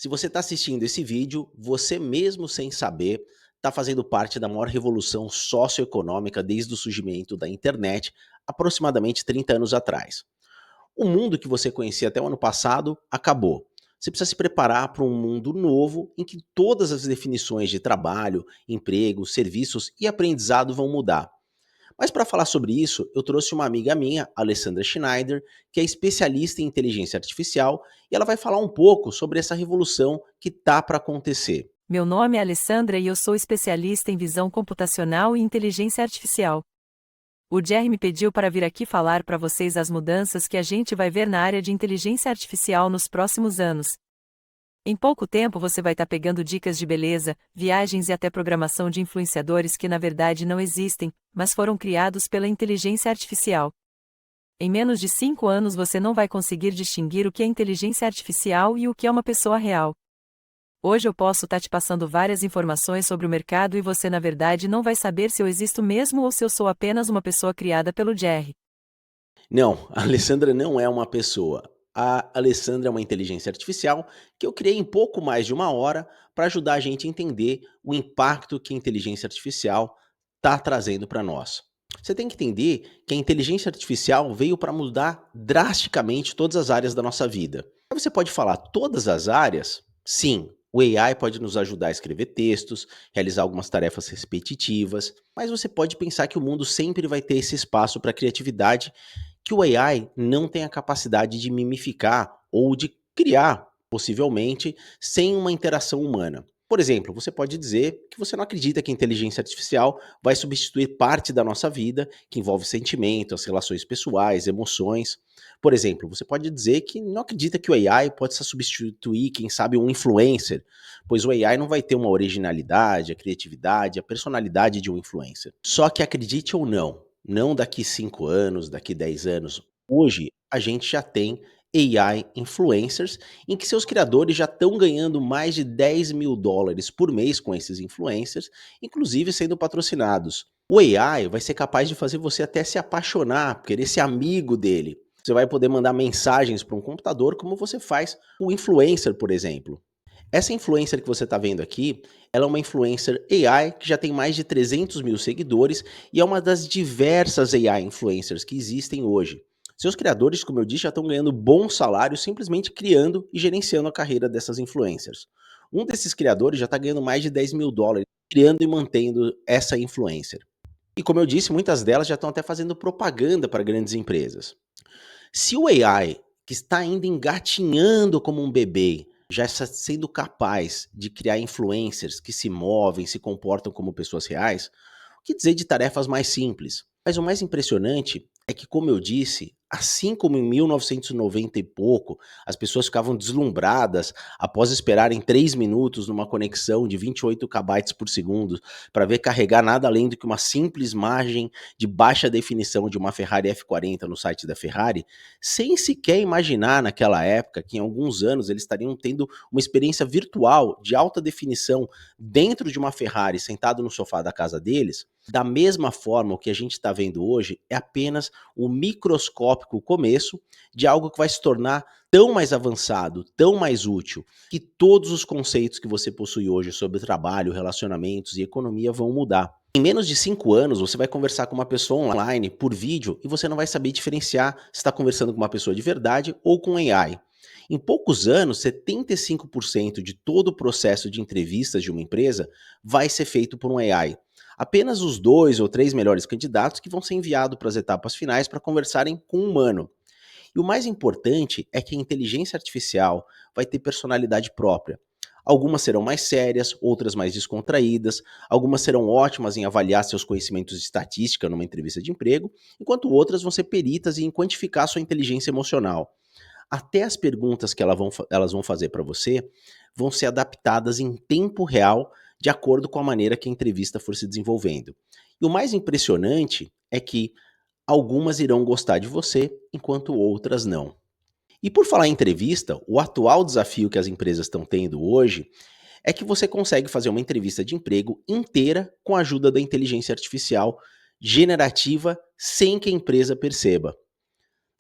Se você está assistindo esse vídeo, você mesmo sem saber, está fazendo parte da maior revolução socioeconômica desde o surgimento da internet, aproximadamente 30 anos atrás. O mundo que você conhecia até o ano passado acabou. Você precisa se preparar para um mundo novo em que todas as definições de trabalho, emprego, serviços e aprendizado vão mudar. Mas para falar sobre isso, eu trouxe uma amiga minha, Alessandra Schneider, que é especialista em inteligência artificial, e ela vai falar um pouco sobre essa revolução que tá para acontecer. Meu nome é Alessandra e eu sou especialista em visão computacional e inteligência artificial. O Jerry me pediu para vir aqui falar para vocês as mudanças que a gente vai ver na área de inteligência artificial nos próximos anos. Em pouco tempo você vai estar pegando dicas de beleza, viagens e até programação de influenciadores que na verdade não existem, mas foram criados pela inteligência artificial. Em menos de 5 anos você não vai conseguir distinguir o que é inteligência artificial e o que é uma pessoa real. Hoje eu posso estar te passando várias informações sobre o mercado e você na verdade não vai saber se eu existo mesmo ou se eu sou apenas uma pessoa criada pelo Jerry. Não, a Alessandra não é uma pessoa. A Alessandra é uma inteligência artificial que eu criei em pouco mais de uma hora para ajudar a gente a entender o impacto que a inteligência artificial está trazendo para nós. Você tem que entender que a inteligência artificial veio para mudar drasticamente todas as áreas da nossa vida. Aí você pode falar todas as áreas? Sim, o AI pode nos ajudar a escrever textos, realizar algumas tarefas repetitivas, mas você pode pensar que o mundo sempre vai ter esse espaço para criatividade que o AI não tem a capacidade de mimificar ou de criar, possivelmente, sem uma interação humana. Por exemplo, você pode dizer que você não acredita que a inteligência artificial vai substituir parte da nossa vida, que envolve sentimentos, relações pessoais, emoções. Por exemplo, você pode dizer que não acredita que o AI pode substituir, quem sabe, um influencer, pois o AI não vai ter uma originalidade, a criatividade, a personalidade de um influencer. Só que acredite ou não daqui 5 anos, daqui 10 anos. Hoje, a gente já tem AI influencers, em que seus criadores já estão ganhando mais de US$ 10.000 por mês com esses influencers, inclusive sendo patrocinados. O AI vai ser capaz de fazer você até se apaixonar, querer ser amigo dele. Você vai poder mandar mensagens para um computador como você faz o influencer, por exemplo. Essa influencer que você está vendo aqui, ela é uma influencer AI que já tem mais de 300 mil seguidores e é uma das diversas AI influencers que existem hoje. Seus criadores, como eu disse, já estão ganhando bons salários simplesmente criando e gerenciando a carreira dessas influencers. Um desses criadores já está ganhando mais de US$ 10.000 criando e mantendo essa influencer. E como eu disse, muitas delas já estão até fazendo propaganda para grandes empresas. Se o AI, que está ainda engatinhando como um bebê, já está sendo capaz de criar influencers que se movem, se comportam como pessoas reais, o que dizer de tarefas mais simples? Mas o mais impressionante é que, como eu disse, assim como em 1990 e noventa e pouco, as pessoas ficavam deslumbradas após esperarem 3 minutos numa conexão de 28 kbytes por segundo para ver carregar nada além do que uma simples imagem de baixa definição de uma Ferrari F40 no site da Ferrari, sem sequer imaginar naquela época que em alguns anos eles estariam tendo uma experiência virtual de alta definição dentro de uma Ferrari, sentado no sofá da casa deles. Da mesma forma, o que a gente está vendo hoje é apenas o microscópico começo de algo que vai se tornar tão mais avançado, tão mais útil, que todos os conceitos que você possui hoje sobre trabalho, relacionamentos e economia vão mudar. Em menos de 5 anos, você vai conversar com uma pessoa online por vídeo e você não vai saber diferenciar se está conversando com uma pessoa de verdade ou com AI. Em poucos anos, 75% de todo o processo de entrevistas de uma empresa vai ser feito por um AI. Apenas os 2 ou 3 melhores candidatos que vão ser enviados para as etapas finais para conversarem com um humano. E o mais importante é que a inteligência artificial vai ter personalidade própria. Algumas serão mais sérias, outras mais descontraídas, algumas serão ótimas em avaliar seus conhecimentos de estatística numa entrevista de emprego, enquanto outras vão ser peritas em quantificar sua inteligência emocional. Até as perguntas que elas vão fazer para você vão ser adaptadas em tempo real, de acordo com a maneira que a entrevista for se desenvolvendo. E o mais impressionante é que algumas irão gostar de você, enquanto outras não. E por falar em entrevista, o atual desafio que as empresas estão tendo hoje é que você consegue fazer uma entrevista de emprego inteira com a ajuda da inteligência artificial generativa sem que a empresa perceba.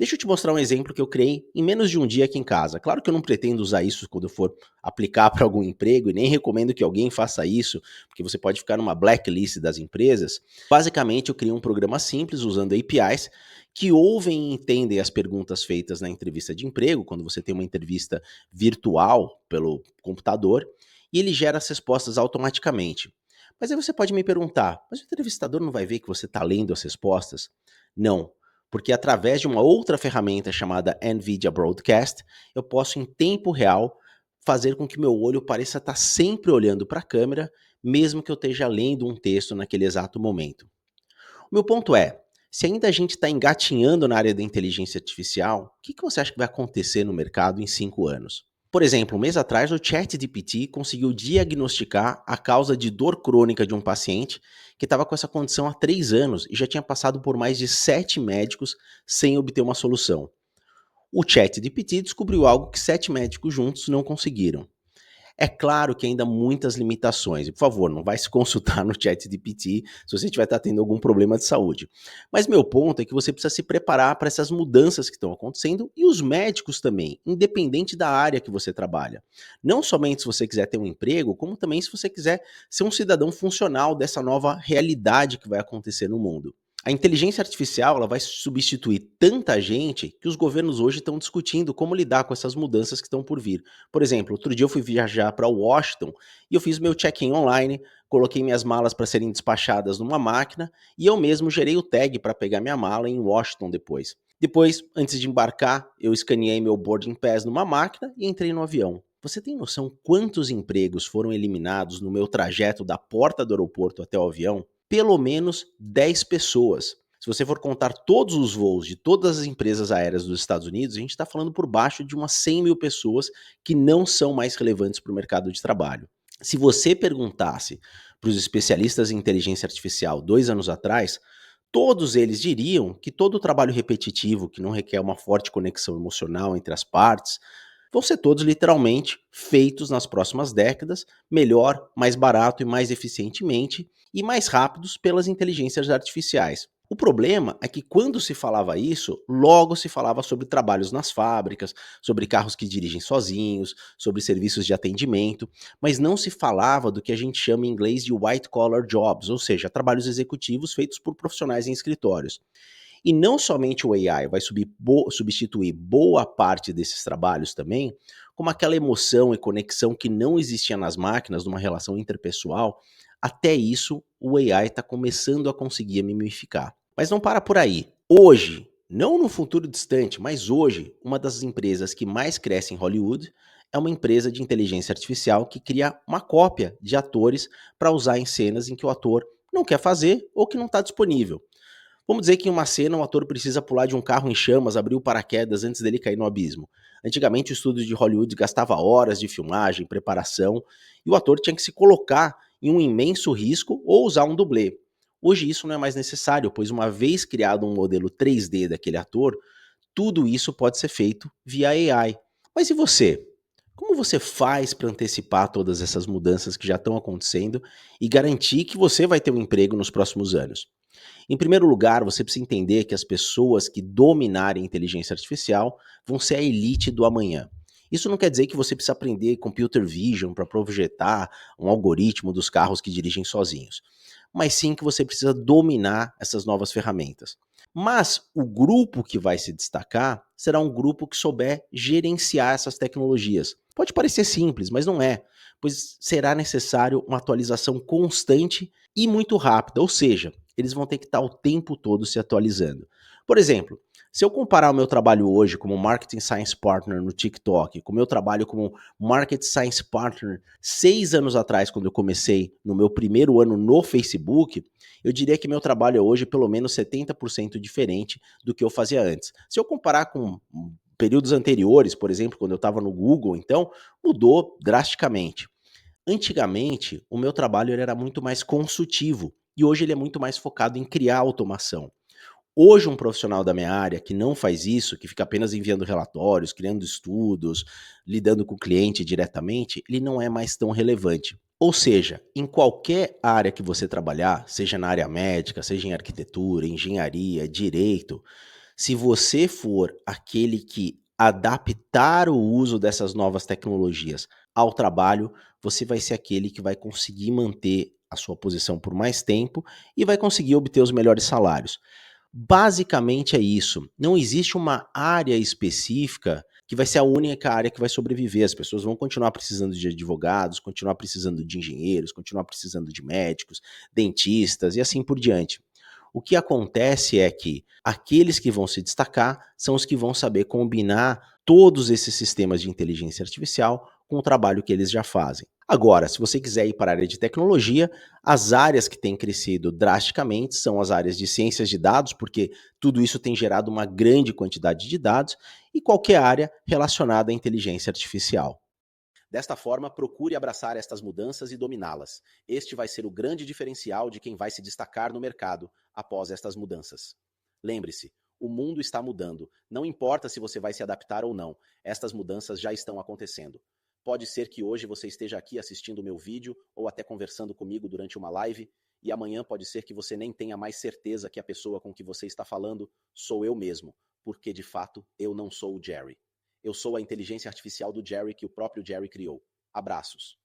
Deixa eu te mostrar um exemplo que eu criei em menos de um dia aqui em casa. Claro que eu não pretendo usar isso quando eu for aplicar para algum emprego e nem recomendo que alguém faça isso, porque você pode ficar numa blacklist das empresas. Basicamente, eu criei um programa simples usando APIs que ouvem e entendem as perguntas feitas na entrevista de emprego, quando você tem uma entrevista virtual pelo computador, e ele gera as respostas automaticamente. Mas aí você pode me perguntar, mas o entrevistador não vai ver que você está lendo as respostas? Não, porque através de uma outra ferramenta chamada NVIDIA Broadcast, eu posso em tempo real fazer com que meu olho pareça estar sempre olhando para a câmera, mesmo que eu esteja lendo um texto naquele exato momento. O meu ponto é, se ainda a gente está engatinhando na área da inteligência artificial, o que você acha que vai acontecer no mercado em 5 anos? Por exemplo, um mês atrás, o ChatGPT conseguiu diagnosticar a causa de dor crônica de um paciente que estava com essa condição há 3 anos e já tinha passado por mais de 7 médicos sem obter uma solução. O ChatGPT descobriu algo que 7 médicos juntos não conseguiram. É claro que ainda há muitas limitações, e por favor, não vai se consultar no ChatGPT se você estiver tendo algum problema de saúde. Mas meu ponto é que você precisa se preparar para essas mudanças que estão acontecendo e os médicos também, independente da área que você trabalha. Não somente se você quiser ter um emprego, como também se você quiser ser um cidadão funcional dessa nova realidade que vai acontecer no mundo. A inteligência artificial ela vai substituir tanta gente que os governos hoje estão discutindo como lidar com essas mudanças que estão por vir. Por exemplo, outro dia eu fui viajar para Washington e eu fiz meu check-in online, coloquei minhas malas para serem despachadas numa máquina e eu mesmo gerei o tag para pegar minha mala em Washington depois. Depois, antes de embarcar, eu escaneei meu boarding pass numa máquina e entrei no avião. Você tem noção quantos empregos foram eliminados no meu trajeto da porta do aeroporto até o avião? Pelo menos 10 pessoas. Se você for contar todos os voos de todas as empresas aéreas dos Estados Unidos, a gente está falando por baixo de umas 100 mil pessoas que não são mais relevantes para o mercado de trabalho. Se você perguntasse para os especialistas em inteligência artificial 2 anos atrás, todos eles diriam que todo o trabalho repetitivo, que não requer uma forte conexão emocional entre as partes, vão ser todos literalmente feitos nas próximas décadas, melhor, mais barato e mais eficientemente, e mais rápidos pelas inteligências artificiais. O problema é que quando se falava isso, logo se falava sobre trabalhos nas fábricas, sobre carros que dirigem sozinhos, sobre serviços de atendimento, mas não se falava do que a gente chama em inglês de white collar jobs, ou seja, trabalhos executivos feitos por profissionais em escritórios. E não somente o AI vai substituir boa parte desses trabalhos também, como aquela emoção e conexão que não existia nas máquinas, numa relação interpessoal, até isso o AI está começando a conseguir mimificar. Mas não para por aí. Hoje, não no futuro distante, mas hoje, uma das empresas que mais cresce em Hollywood é uma empresa de inteligência artificial que cria uma cópia de atores para usar em cenas em que o ator não quer fazer ou que não está disponível. Vamos dizer que em uma cena o ator precisa pular de um carro em chamas, abrir o paraquedas antes dele cair no abismo. Antigamente o estúdio de Hollywood gastava horas de filmagem, preparação, e o ator tinha que se colocar em um imenso risco ou usar um dublê. Hoje isso não é mais necessário, pois uma vez criado um modelo 3D daquele ator, tudo isso pode ser feito via AI. Mas e você? Como você faz para antecipar todas essas mudanças que já estão acontecendo e garantir que você vai ter um emprego nos próximos anos? Em primeiro lugar, você precisa entender que as pessoas que dominarem a inteligência artificial vão ser a elite do amanhã. Isso não quer dizer que você precisa aprender computer vision para projetar um algoritmo dos carros que dirigem sozinhos, mas sim que você precisa dominar essas novas ferramentas. Mas o grupo que vai se destacar será um grupo que souber gerenciar essas tecnologias. Pode parecer simples, mas não é, pois será necessário uma atualização constante e muito rápida, ou seja, eles vão ter que estar o tempo todo se atualizando. Por exemplo, se eu comparar o meu trabalho hoje como Marketing Science Partner no TikTok, com o meu trabalho como Market Science Partner 6 anos atrás, quando eu comecei no meu primeiro ano no Facebook, eu diria que meu trabalho é hoje pelo menos 70% diferente do que eu fazia antes. Se eu comparar com períodos anteriores, por exemplo, quando eu estava no Google, então, mudou drasticamente. Antigamente, o meu trabalho ele era muito mais consultivo e hoje ele é muito mais focado em criar automação. Hoje, um profissional da minha área que não faz isso, que fica apenas enviando relatórios, criando estudos, lidando com o cliente diretamente, ele não é mais tão relevante. Ou seja, em qualquer área que você trabalhar, seja na área médica, seja em arquitetura, engenharia, direito, Se você for aquele que adaptar o uso dessas novas tecnologias ao trabalho, você vai ser aquele que vai conseguir manter a sua posição por mais tempo e vai conseguir obter os melhores salários. Basicamente é isso. Não existe uma área específica que vai ser a única área que vai sobreviver. As pessoas vão continuar precisando de advogados, continuar precisando de engenheiros, continuar precisando de médicos, dentistas e assim por diante. O que acontece é que aqueles que vão se destacar são os que vão saber combinar todos esses sistemas de inteligência artificial com o trabalho que eles já fazem. Agora, se você quiser ir para a área de tecnologia, as áreas que têm crescido drasticamente são as áreas de ciências de dados, porque tudo isso tem gerado uma grande quantidade de dados, e qualquer área relacionada à inteligência artificial. Desta forma, procure abraçar estas mudanças e dominá-las. Este vai ser o grande diferencial de quem vai se destacar no mercado após estas mudanças. Lembre-se, o mundo está mudando. Não importa se você vai se adaptar ou não, estas mudanças já estão acontecendo. Pode ser que hoje você esteja aqui assistindo o meu vídeo ou até conversando comigo durante uma live, e amanhã pode ser que você nem tenha mais certeza que a pessoa com que você está falando sou eu mesmo, porque de fato eu não sou o Jerry. Eu sou a inteligência artificial do Jerry que o próprio Jerry criou. Abraços.